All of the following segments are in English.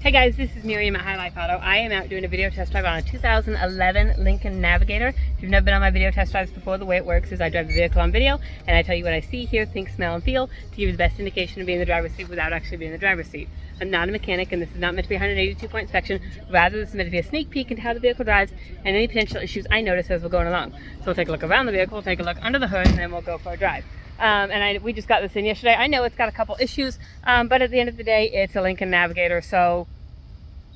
Hey guys, this is Miriam at High Life Auto. I am out doing a video test drive on a 2011 Lincoln Navigator. If you've never been on my video test drives before, the way it works is I drive the vehicle on video and I tell you what I see, hear, think, smell, and feel to give you the best indication of being in the driver's seat without actually being in the driver's seat. I'm not a mechanic and this is not meant to be a 182-point inspection. Rather, this is meant to be a sneak peek into how the vehicle drives and any potential issues I notice as we're going along. So we'll take a look around the vehicle, we'll take a look under the hood, and then we'll go for a drive. We just got this in yesterday. I know it's got a couple issues, but at the end of the day, it's a Lincoln Navigator, so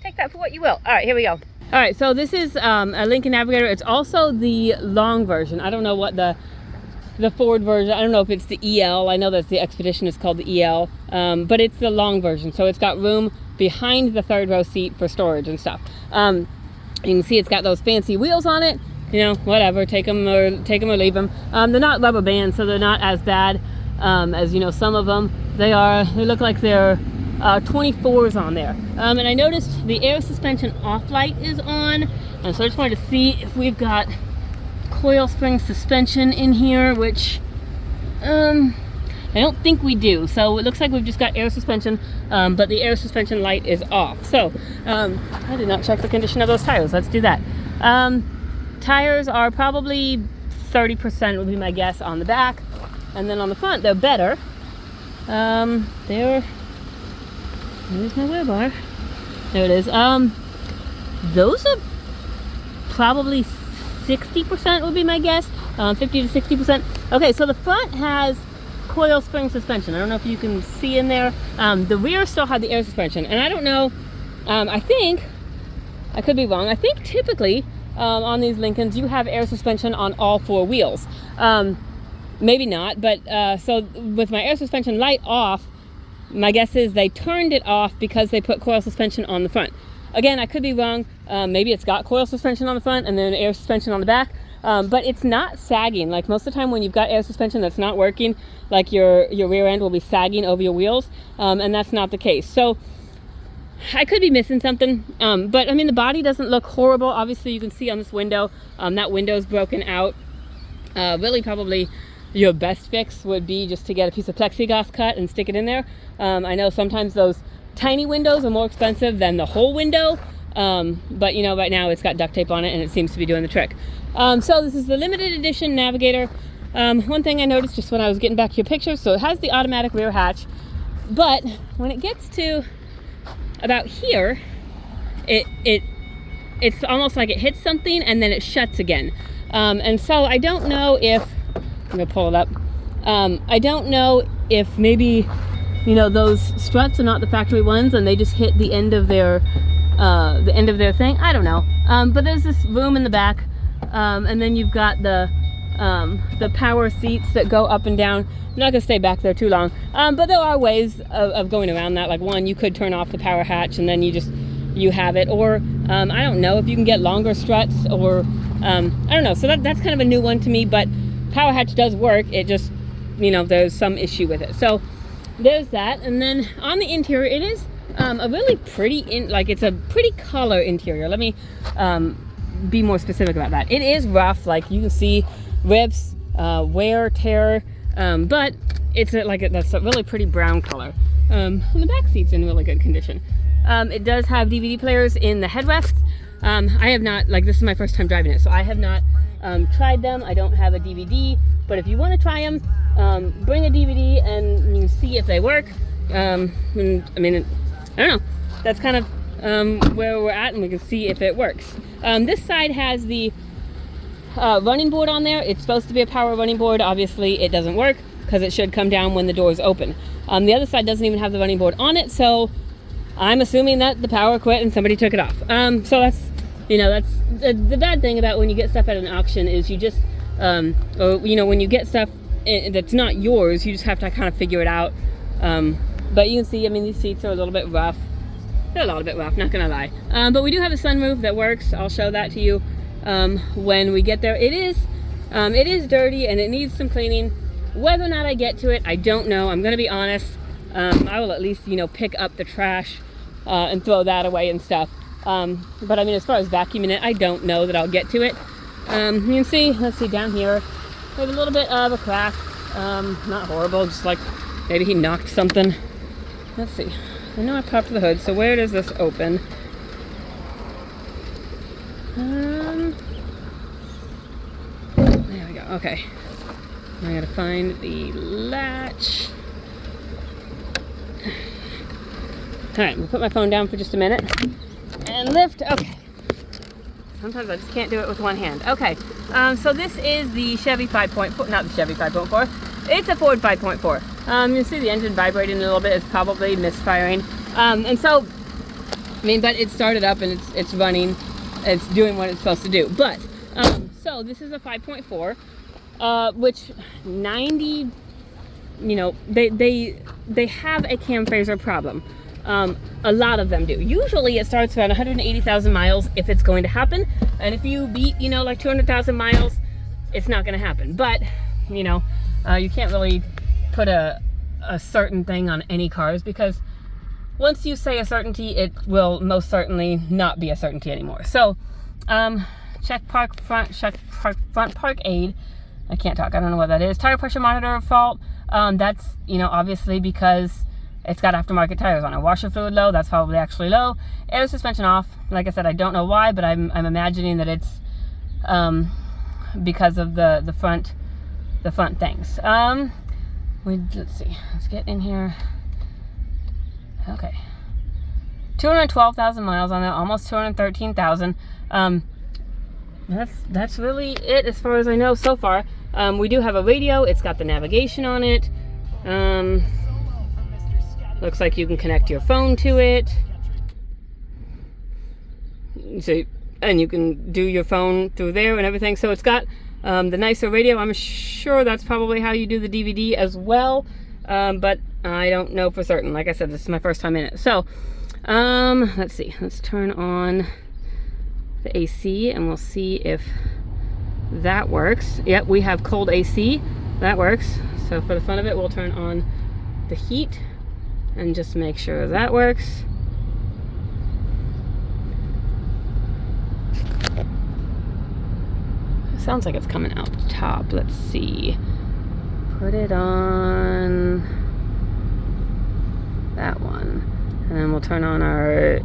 take that for what you will. All right, here we go. All right, so this is a Lincoln Navigator. It's also the long version. I don't know what the Ford version, I don't know if it's the EL. I know that the Expedition is called the EL, but it's the long version. So it's got room behind the third row seat for storage and stuff. You can see it's got those fancy wheels on it. You know, whatever, take them or leave them. They're not rubber bands, so they're not as bad as, you know, some of them. They look like they're 24s on there. And I noticed the air suspension off light is on, and so I just wanted to see if we've got coil spring suspension in here, which I don't think we do. So it looks like we've just got air suspension, but the air suspension light is off. So I did not check the condition of those tires. Let's do that. Tires are probably 30% would be my guess on the back, and then on the front they're better. There's my wear bar. There it is. Those are probably 60% would be my guess. 50 to 60%. Okay, so the front has coil spring suspension. I don't know if you can see in there. The rear still had the air suspension, and I don't know. I think I could be wrong. I think typically on these Lincolns you have air suspension on all four wheels. Maybe not, but so with my air suspension light off, my guess is they turned it off because they put coil suspension on the front. Again, I could be wrong. Maybe it's got coil suspension on the front and then air suspension on the back, but it's not sagging. Like most of the time when you've got air suspension that's not working, like your rear end will be sagging over your wheels, and that's not the case. So I could be missing something, but I mean the body doesn't look horrible. Obviously you can see on this window, that window's broken out. Really probably your best fix would be just to get a piece of plexiglass cut and stick it in there. I know sometimes those tiny windows are more expensive than the whole window, but you know, right now it's got duct tape on it and it seems to be doing the trick. So this is the limited edition Navigator. One thing I noticed just when I was getting back your pictures, so it has the automatic rear hatch, but when it gets to about here, it's almost like it hits something and then it shuts again. And so I don't know if, I'm gonna pull it up. I don't know if maybe, you know, those struts are not the factory ones and they just hit the end of their thing. I don't know. But there's this room in the back, and then you've got the power seats that go up and down. I'm not gonna stay back there too long, but there are ways of going around that. Like one, you could turn off the power hatch and then you have it, or I don't know if you can get longer struts, or I don't know. So that's kind of a new one to me, but power hatch does work. It just, you know, there's some issue with it. So there's that. And then on the interior, it is a really pretty, it's a pretty color interior. Let me be more specific about that. It is rough, like you can see rips, wear, tear, but it's that's a really pretty brown color. And the back seat's in really good condition. It does have DVD players in the headrest. I have not, this is my first time driving it, so I have not tried them. I don't have a DVD, but if you want to try them, bring a DVD and you can see if they work. And, I mean, I don't know. That's kind of where we're at, and we can see if it works. This side has the running board on there. It's supposed to be a power running board. Obviously, it doesn't work because it should come down when the doors open. The other side doesn't even have the running board on it, so I'm assuming that the power quit and somebody took it off. So that's, you know, that's the bad thing about when you get stuff at an auction is you just, or, you know, when you get stuff that's not yours, you just have to kind of figure it out. But you can see, I mean, these seats are a little bit rough. They're a little bit rough, not gonna lie. But we do have a sunroof that works. I'll show that to you when we get there. It is dirty and it needs some cleaning. Whether or not I get to it, I don't know. I'm gonna be honest. I will at least, you know, pick up the trash and throw that away and stuff. But I mean, as far as vacuuming it, I don't know that I'll get to it. You can see, let's see, down here, we have a little bit of a crack. Not horrible, just like maybe he knocked something. Let's see. I know I popped the hood, so where does this open? There we go. Okay. I gotta find the latch. Alright, we'll put my phone down for just a minute. And lift. Okay. Sometimes I just can't do it with one hand. Okay. So this is the Chevy 5.4. Not the Chevy 5.4. It's a Ford 5.4. You see the engine vibrating a little bit. It's probably misfiring. And so, I mean, but it started up and it's running. It's doing what it's supposed to do. But, so this is a 5.4, which 90, you know, they have a cam phaser problem. A lot of them do. Usually it starts around 180,000 miles if it's going to happen. And if you beat, you know, like 200,000 miles, it's not going to happen. But, you know, you can't really put a certain thing on any cars, because once you say a certainty, it will most certainly not be a certainty anymore. So, check front park aid. I can't talk. I don't know what that is. Tire pressure monitor fault. That's, you know, obviously because it's got aftermarket tires on it. Washer fluid low, that's probably actually low. Air suspension off. Like I said, I don't know why, but I'm imagining that it's because of the front things. Let's see. Let's get in here. Okay. 212,000 miles on there, almost 213,000. That's really it as far as I know so far. We do have a radio. It's got the navigation on it. Looks like you can connect your phone to it. So, and you can do your phone through there and everything. So it's got the nicer radio. I'm sure that's probably how you do the DVD as well. But I don't know for certain. Like I said, this is my first time in it. So, let's see. Let's turn on the AC and we'll see if that works. Yep, we have cold AC. That works. So for the fun of it, we'll turn on the heat and just make sure that works. It sounds like it's coming out the top. Let's see. Put it on that one. And then we'll turn on our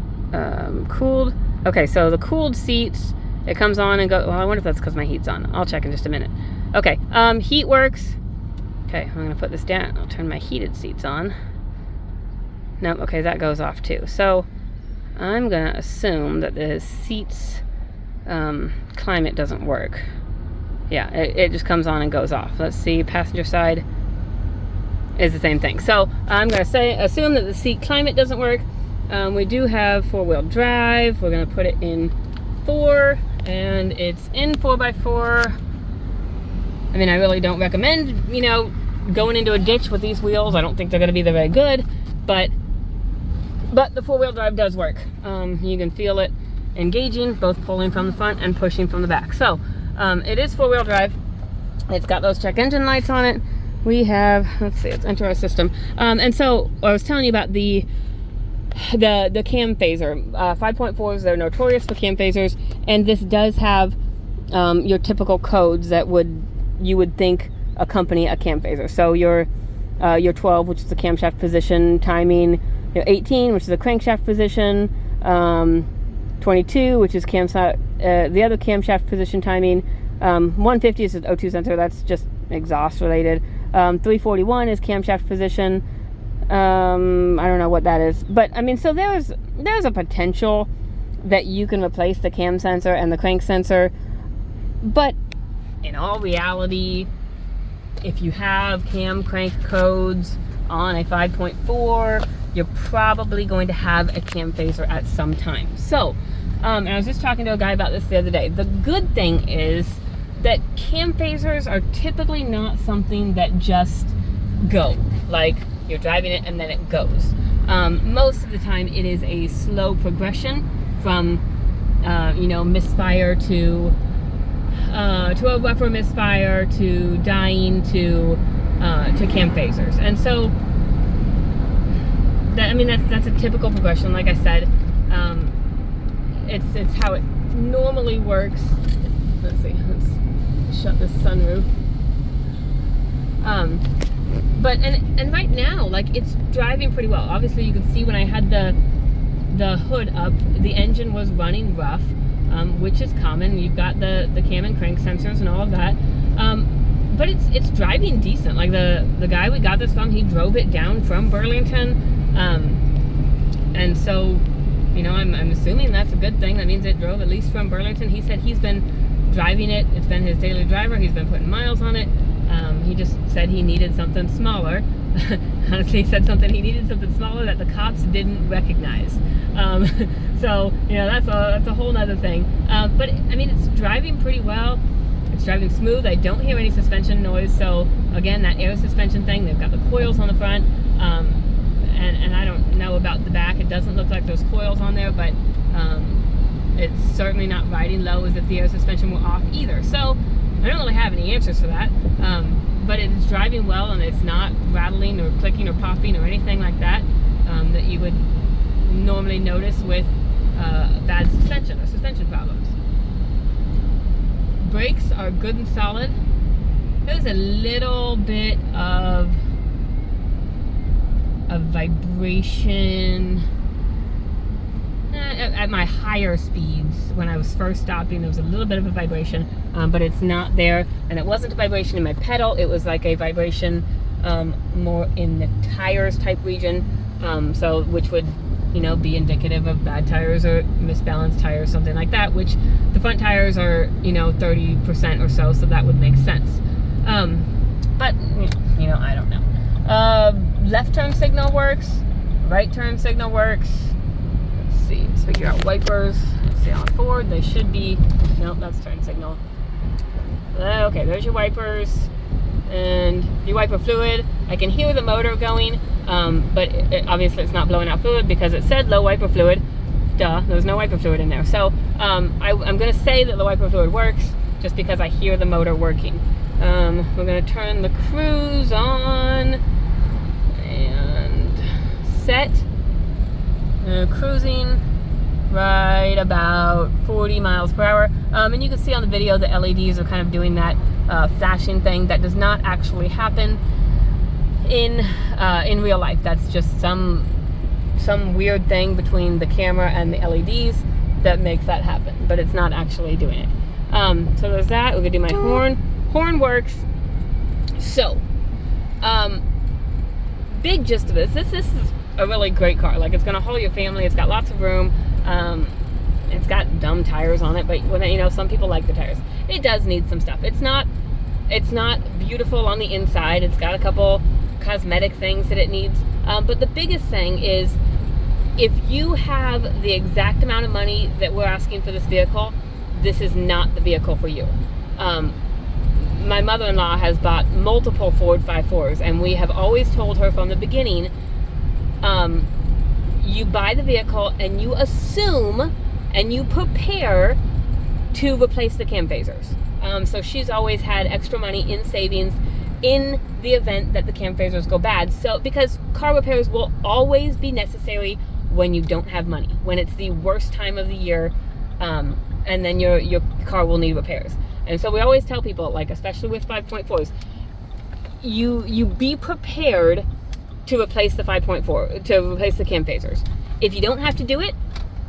cooled. Okay, so the cooled seats, it comes on and goes. Well, I wonder if that's because my heat's on. I'll check in just a minute. Okay, heat works. Okay, I'm gonna put this down. I'll turn my heated seats on. Nope, okay, that goes off too. So I'm gonna assume that the seats climate doesn't work. Yeah, it just comes on and goes off. Let's see, passenger side is the same thing. So I'm gonna assume that the seat climate doesn't work. We do have 4-wheel drive. We're gonna put it in 4, and it's in 4x4. I mean, I really don't recommend, you know, going into a ditch with these wheels. I don't think they're gonna be very good, but the 4-wheel drive does work. You can feel it engaging, both pulling from the front and pushing from the back. So it is 4-wheel drive. It's got those check engine lights on it. We have, let's see, let's enter our system. And so I was telling you about the cam phaser. 5.4s, they're notorious for cam phasers, and this does have your typical codes that you would think accompany a cam phaser. So your 12, which is the camshaft position timing, your 18, which is the crankshaft position, 22, which is the other camshaft position timing, 150 is the O2 sensor, that's just exhaust related, 341 is camshaft position. I don't know what that is, but I mean, so there's a potential that you can replace the cam sensor and the crank sensor, but in all reality, if you have cam crank codes on a 5.4, you're probably going to have a cam phaser at some time. So, and I was just talking to a guy about this the other day. The good thing is that cam phasers are typically not something that just go. Like, you're driving it and then it goes. Most of the time it is a slow progression from, you know, misfire to a rougher misfire to dying to cam phasers. And so, I mean, that's a typical progression. Like I said, it's how it normally works. Let's see, let's shut this sunroof. But and right now, like, it's driving pretty well. Obviously, you can see when I had the hood up, the engine was running rough, which is common. You've got the cam and crank sensors and all of that. But it's driving decent. Like the guy we got this from, he drove it down from Burlington, and so, you know, I'm assuming that's a good thing. That means it drove at least from Burlington. He said he's been driving it. It's been his daily driver. He's been putting miles on it. He just said he needed something smaller. Honestly, he said he needed something smaller that the cops didn't recognize. So, you know, that's a whole nother thing. But I mean, it's driving pretty well. It's driving smooth. I don't hear any suspension noise. So again, that air suspension thing, they've got the coils on the front. And I don't know about the back. It doesn't look like there's coils on there, but it's certainly not riding low as if the air suspension were off either. So I don't really have any answers for that. But it's driving well, and it's not rattling or clicking or popping or anything like that that you would normally notice with bad suspension or suspension problems. Brakes are good and solid. There's a little bit of a vibration at my higher speeds. When I was first stopping, there was a little bit of a vibration, but it's not there. And it wasn't a vibration in my pedal. It was like a vibration more in the tires type region, so which would, you know, be indicative of bad tires or misbalanced tires, something like that, which the front tires are, you know, 30% or so that would make sense. But, you know, I don't know. Left turn signal works, right turn signal works. Let's see, let's figure out wipers. Let's see, on Ford, they should be, nope, that's turn signal. Okay, there's your wipers and your wiper fluid. I can hear the motor going, but obviously it's not blowing out fluid because it said low wiper fluid. Duh, there's no wiper fluid in there. So I'm going to say that the wiper fluid works just because I hear the motor working. We're going to turn the cruise on and set. Cruising right about 40 miles per hour. And you can see on the video the LEDs are kind of doing that flashing thing. That does not actually happen in real life. That's just some weird thing between the camera and the LEDs that makes that happen, but it's not actually doing it. So there's that. We're gonna do my horn. Horn works. So, big gist of this. This is a really great car. Like, it's gonna haul your family. It's got lots of room. It's got dumb tires on it, but when, you know, some people like the tires. It does need some stuff. It's not beautiful on the inside. It's got a couple cosmetic things that it needs. But the biggest thing is, if you have the exact amount of money that we're asking for this vehicle, this is not the vehicle for you. My mother-in-law has bought multiple Ford 5.4s, and we have always told her from the beginning, you buy the vehicle and you assume and you prepare to replace the cam phasers. So she's always had extra money in savings in the event that the cam phasers go bad. So, because car repairs will always be necessary when you don't have money, when it's the worst time of the year, and then your car will need repairs. And so we always tell people, like, especially with 5.4s, you be prepared to replace the 5.4, to replace the cam phasers. If you don't have to do it,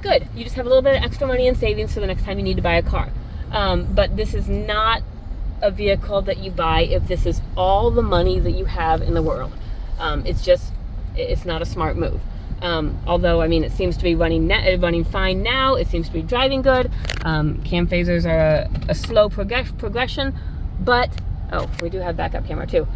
good. You just have a little bit of extra money in savings for the next time you need to buy a car. But this is not a vehicle that you buy if this is all the money that you have in the world. It's not a smart move. Although, I mean, it seems to be running fine now. It seems to be driving good. Cam phasers are a slow progression, but, oh, we do have backup camera too.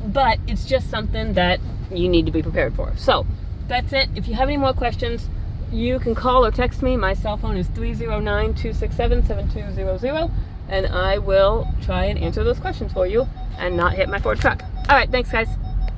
But it's just something that you need to be prepared for. So that's it. If you have any more questions, you can call or text me. My cell phone is 309-267-7200, and I will try and answer those questions for you and not hit my Ford truck. All right, thanks, guys.